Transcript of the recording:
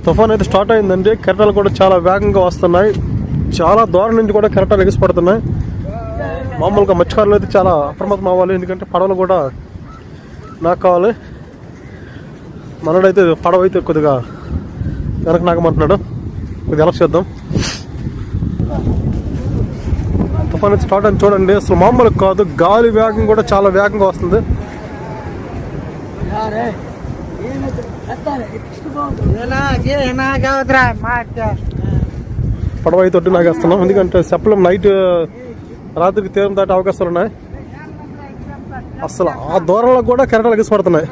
తుఫాన్ అయితే స్టార్ట్ అయిందండి. కెరటాలు కూడా చాలా వేగంగా వస్తున్నాయి. చాలా దూరం నుంచి కూడా కెరటాలు ఎగిసిపడుతున్నాయి. మామూలుగా మత్స్యకారులు అయితే చాలా అప్రమత్తం అవ్వాలి, ఎందుకంటే పడవలు కూడా నాకు కావాలి. మనోడైతే పడవ అయితే కొద్దిగా వెనక నాకమంటున్నాడు, కొద్దిగా ఎలా చేద్దాం. తుఫాన్ అయితే స్టార్ట్ అని చూడండి, అసలు మామూలు కాదు. గాలి వేగం కూడా చాలా వేగంగా వస్తుంది. పడవ అయితే ఒడ్డు నాగేస్తున్నాం, ఎందుకంటే చెప్పలేం, నైట్ రాత్రికి తీరం దాటే అవకాశాలు ఉన్నాయి. అసలు ఆ దూరంలో కూడా కెరటాలు ఎగిసిపడుతున్నాయి.